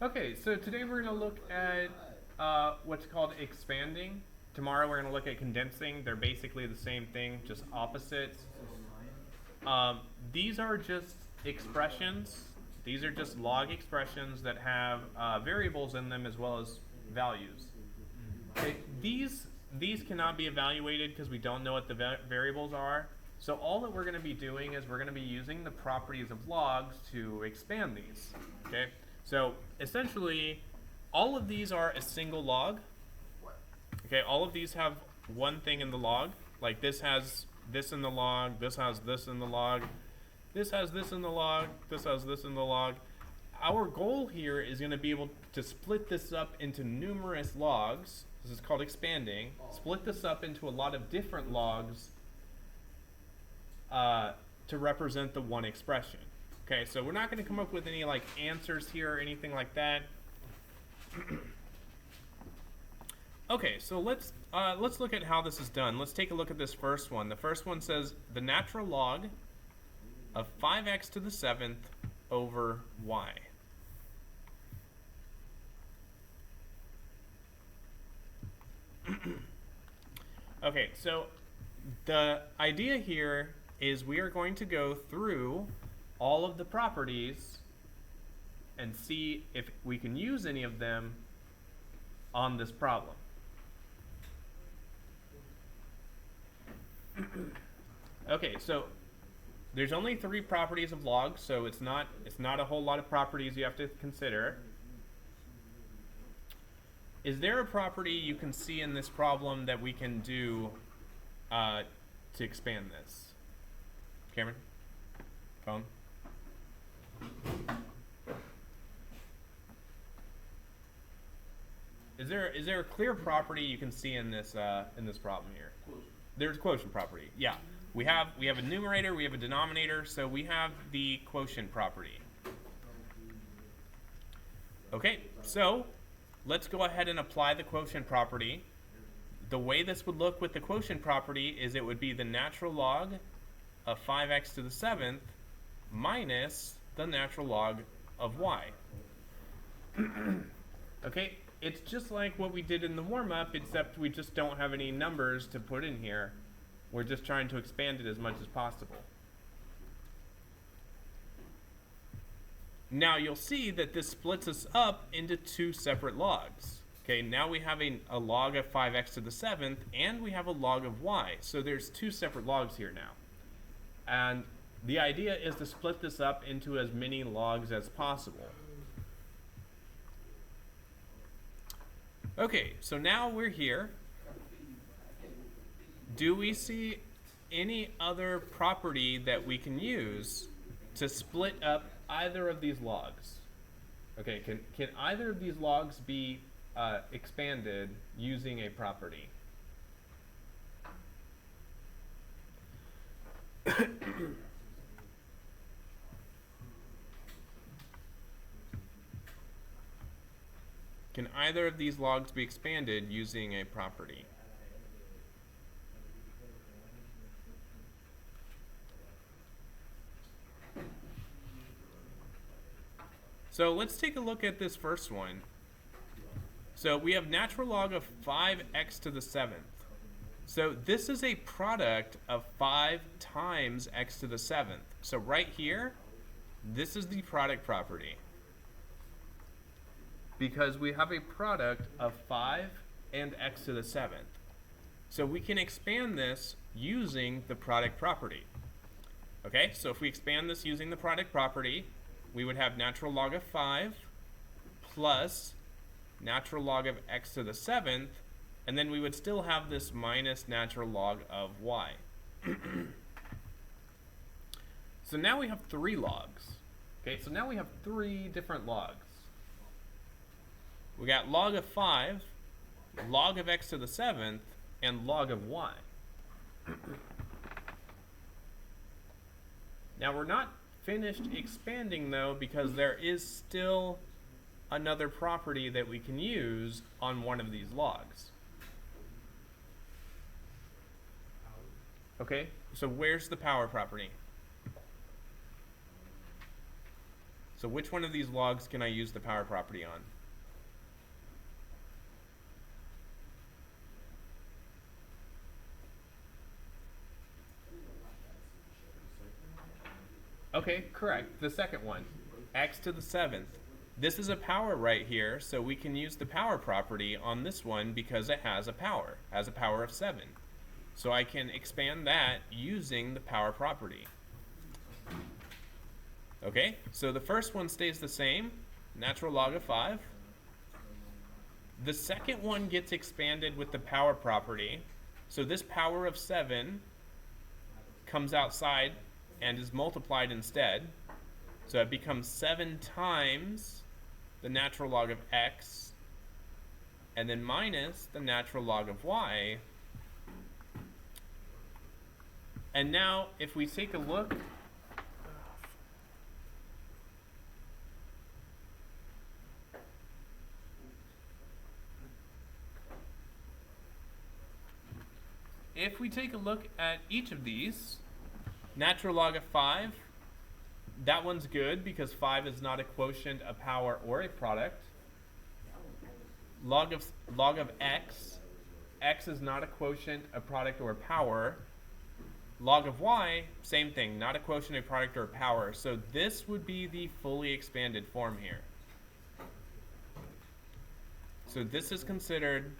Okay, so today we're going to look at what's called expanding. Tomorrow we're going to look at condensing. They're basically the same thing, just opposites. These are just expressions. These are just log expressions that have variables in them as well as values. Okay, these cannot be evaluated because we don't know what the variables are. So all that we're going to be doing is we're going to be using the properties of logs to expand these. Okay, so essentially all of these are a single log. Okay, all of these have one thing in the log. Like this has this in the log, this has this in the log, this has this in the log, this has this in the log. Our goal here is going to be able to split this up into numerous logs. This is called expanding. Split this up into a lot of different logs to represent the one expression. Okay, so we're not going to come up with any like answers here or anything like that. Okay, so let's look at how this is done. Let's take a look at this first one. The first one says the natural log of 5x to the 7th over y. Okay, so the idea here is we are going to go through all of the properties and see if we can use any of them on this problem. Okay, so there's only 3 properties of logs, so it's not a whole lot of properties you have to consider. Is there a property you can see in this problem that we can do to expand this? Cameron? Phone? Is there a clear property you can see in this problem here? Quotient. There's a quotient property. Yeah. We have a numerator, we have a denominator, so we have the quotient property. Okay, so let's go ahead and apply the quotient property. The way this would look with the quotient property is it would be the natural log of 5x to the 7th minus the natural log of y. Okay, it's just like what we did in the warm-up, except we just don't have any numbers to put in here. We're just trying to expand it as much as possible. Now you'll see that this splits us up into 2 separate logs. Okay, now we have a log of 5x to the 7th and we have a log of y. So there's 2 separate logs here now. And the idea is to split this up into as many logs as possible. Okay, so now we're here. Do we see any other property that we can use to split up either of these logs? Okay, can either of these logs be expanded using a property? Can either of these logs be expanded using a property? So let's take a look at this first one. So we have natural log of 5x to the 7th. So this is a product of 5 times x to the 7th. So right here, this is the product property. Because we have a product of 5 and x to the 7th. So we can expand this using the product property. Okay, so if we expand this using the product property, we would have natural log of 5 plus natural log of x to the 7th, and then we would still have this minus natural log of y. So now we have 3 logs. Okay, so now we have 3 different logs. We got log of 5, log of x to the 7th, and log of y. Now we're not finished expanding though, because there is still another property that we can use on one of these logs. Okay, so where's the power property? So which one of these logs can I use the power property on? Okay, correct. The second one, x to the 7th. This is a power right here, so we can use the power property on this one because it has a power of 7. So I can expand that using the power property. Okay, so the first one stays the same, natural log of 5. The second one gets expanded with the power property. So this power of 7 comes outside and is multiplied instead. So it becomes 7 times the natural log of x, and then minus the natural log of y. And now, if we take a look, at each of these, natural log of 5, that one's good because 5 is not a quotient, a power, or a product. Log of x is not a quotient, a product, or a power. Log of y, same thing, not a quotient, a product, or a power. So this would be the fully expanded form here. So this is considered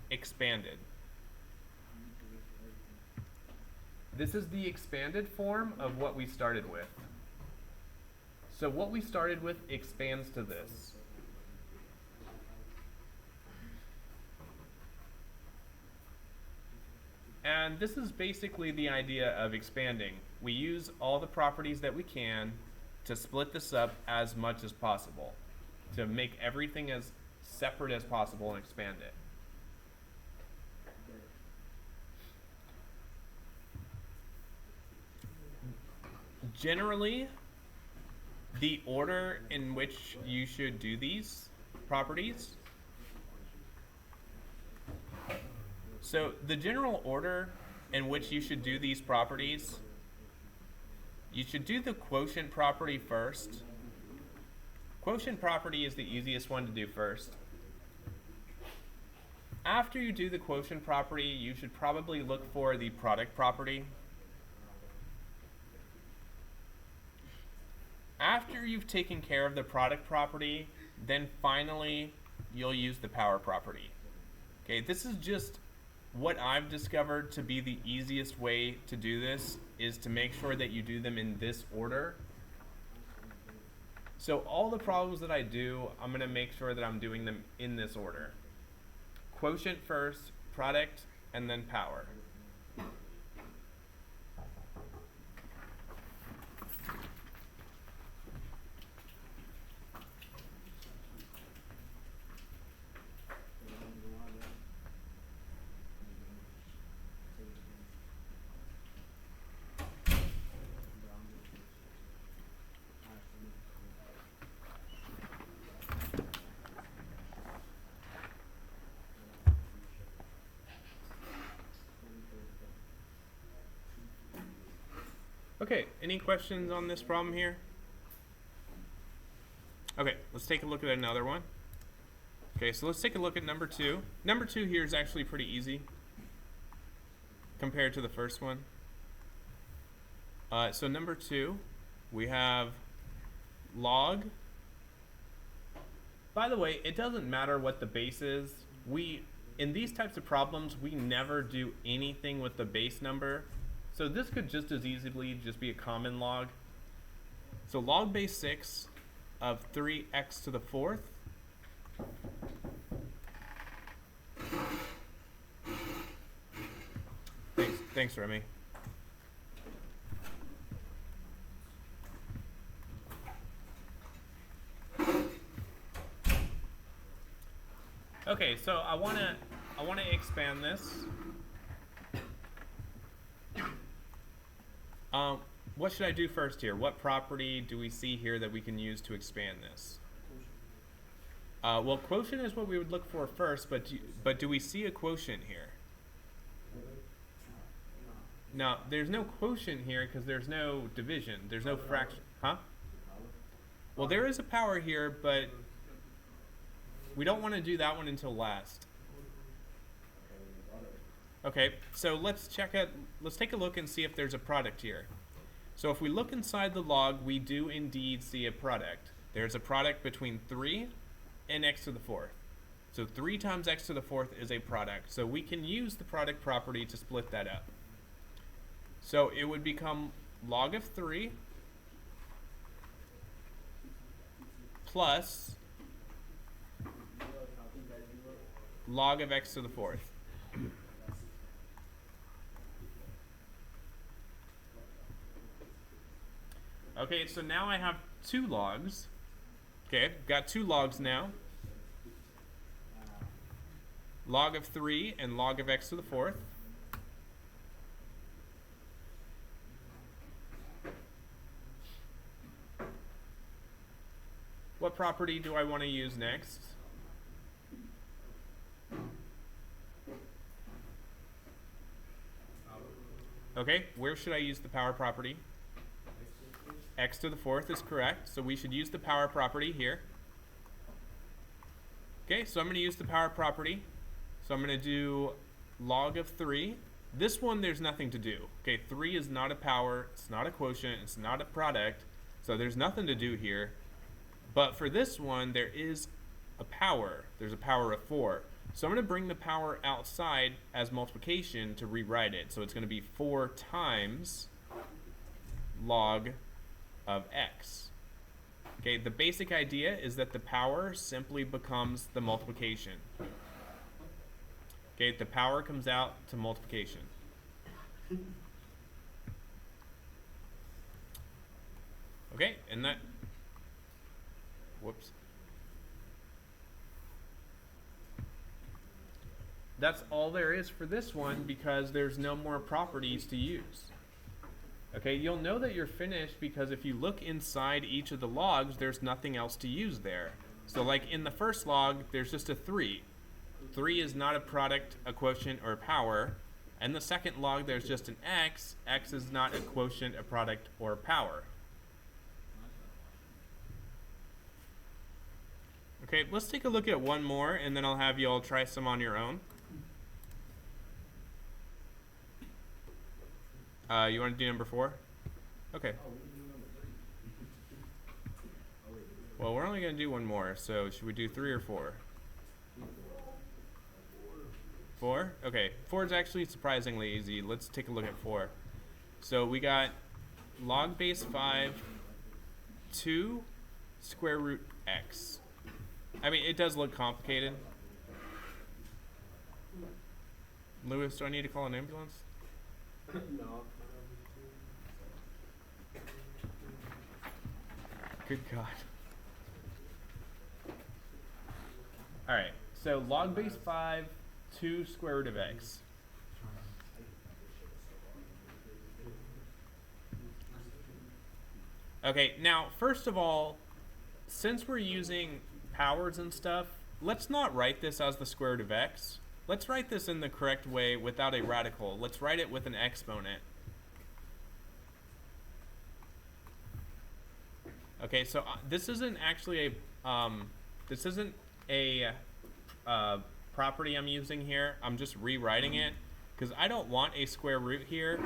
expanded. This is the expanded form of what we started with. So what we started with expands to this. And this is basically the idea of expanding. We use all the properties that we can to split this up as much as possible, to make everything as separate as possible and expand it. Generally, the order in which you should do these properties. So the general order in which you should do these properties, you should do the quotient property first. Quotient property is the easiest one to do first. After you do the quotient property, you should probably look for the product property. After you've taken care of the product property, then finally you'll use the power property. Okay, this is just what I've discovered to be the easiest way to do this, is to make sure that you do them in this order. So all the problems that I do, I'm going to make sure that I'm doing them in this order. Quotient first, product, and then power. Okay, any questions on this problem here? Okay, let's take a look at another one. Okay, so let's take a look at number 2. Number 2 here is actually pretty easy compared to the first one. So number 2, we have log. By the way, it doesn't matter what the base is. In these types of problems, we never do anything with the base number. So this could just as easily just be a common log. So log base 6 of 3x to the 4th. Thanks, Remy. Okay, so I want to expand this. What should I do first here? What property do we see here that we can use to expand this? Well, quotient is what we would look for first, but do we see a quotient here? Now, there's no quotient here because there's no division. There's no fraction. Huh? Well, there is a power here, but we don't want to do that one until last. Okay, so let's take a look and see if there's a product here. So if we look inside the log, we do indeed see a product. There's a product between 3 and x to the 4th. So 3 times x to the 4th is a product. So we can use the product property to split that up. So it would become log of 3 plus log of x to the 4th. Okay, so now I have 2 logs. Okay, got 2 logs now. Log of 3 and log of x to the 4th. What property do I want to use next? Okay, where should I use the power property? X to the 4th is correct, so we should use the power property here. Okay, so I'm going to use the power property. So I'm going to do log of 3. This one there's nothing to do. Okay, 3 is not a power, it's not a quotient, it's not a product, so there's nothing to do here. But for this one, there is a power. There's a power of 4. So I'm going to bring the power outside as multiplication to rewrite it. So it's going to be 4 times log of x. Okay, the basic idea is that the power simply becomes the multiplication. Okay, the power comes out to multiplication. Okay, and that, whoops. That's all there is for this one because there's no more properties to use. Okay, you'll know that you're finished because if you look inside each of the logs, there's nothing else to use there. So like in the first log, there's just a 3. 3 is not a product, a quotient, or a power. And the second log, there's just an x. X is not a quotient, a product, or a power. Okay, let's take a look at one more, and then I'll have you all try some on your own. You want to do number 4? Okay. Well, we're only going to do one more, so should we do 3 or 4? 4? Okay, 4 is actually surprisingly easy. Let's take a look at 4. So we got log base 5, 2 square root x. I mean, it does look complicated. Lewis, do I need to call an ambulance? No. Good God. Alright, so log base 5, 2 square root of x. Okay, now, first of all, since we're using powers and stuff, let's not write this as the square root of x. Let's write this in the correct way without a radical. Let's write it with an exponent. Okay, so this isn't actually a property I'm using here. I'm just rewriting it because I don't want a square root here.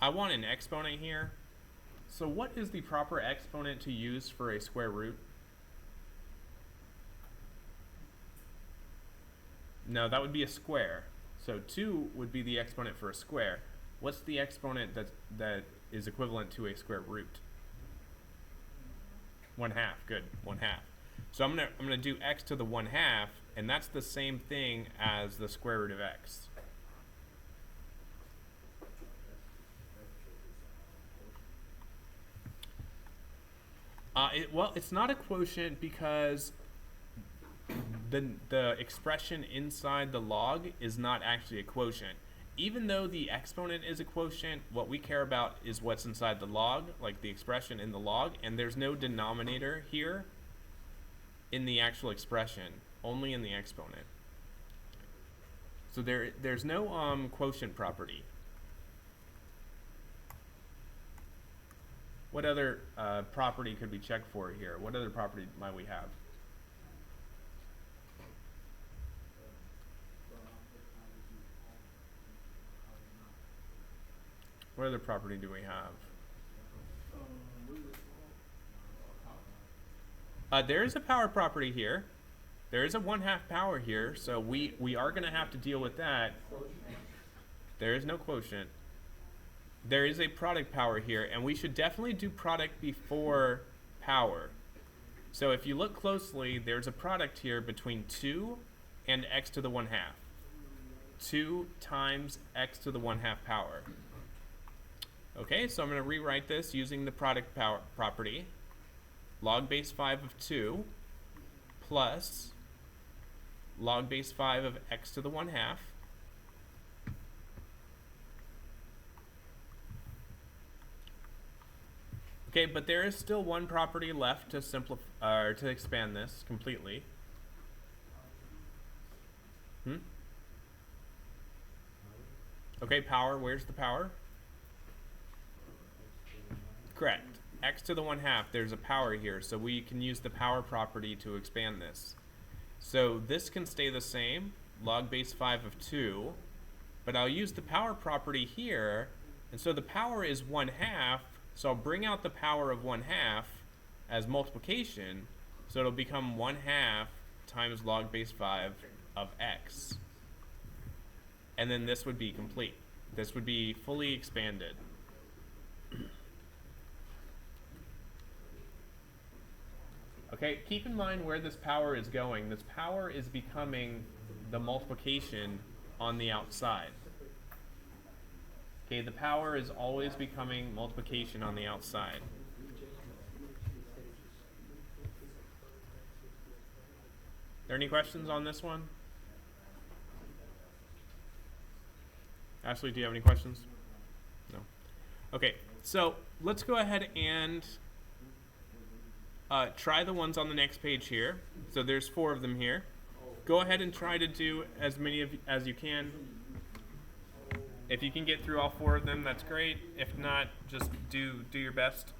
I want an exponent here. So what is the proper exponent to use for a square root? No, that would be a square. So 2 would be the exponent for a square. What's the exponent that is equivalent to a square root? 1/2. Good, 1/2. So I'm gonna do x to the 1/2, and that's the same thing as the square root of x. Well, it's not a quotient because the expression inside the log is not actually a quotient. Even though the exponent is a quotient, what we care about is what's inside the log, like the expression in the log, and there's no denominator here in the actual expression, only in the exponent. So there's no quotient property. What other property could we check for here? What other property might we have? What other property do we have? There is a power property here. There is a 1/2 power here, so we are going to have to deal with that. There is no quotient. There is a product power here, and we should definitely do product before power. So if you look closely, there's a product here between 2 and x to the 1/2. 2 times x to the 1/2 power. Okay, so I'm going to rewrite this using the product power property. Log base 5 of 2 plus log base 5 of x to the 1/2 Okay, but there is still one property left to simplify or to expand this completely. Okay, power, where's the power? Correct. X to the 1/2, there's a power here, so we can use the power property to expand this. So this can stay the same, log base 5 of 2, but I'll use the power property here, and so the power is 1/2, so I'll bring out the power of 1/2 as multiplication, so it'll become 1/2 times log base 5 of x. And then this would be complete. This would be fully expanded. Okay, keep in mind where this power is going. This power is becoming the multiplication on the outside. Okay, the power is always becoming multiplication on the outside. There any questions on this one? Ashley, do you have any questions? No. Okay, so let's go ahead and try the ones on the next page here. So there's 4 of them here. Go ahead and try to do as many as you can. If you can get through all 4 of them, that's great. If not, just do your best.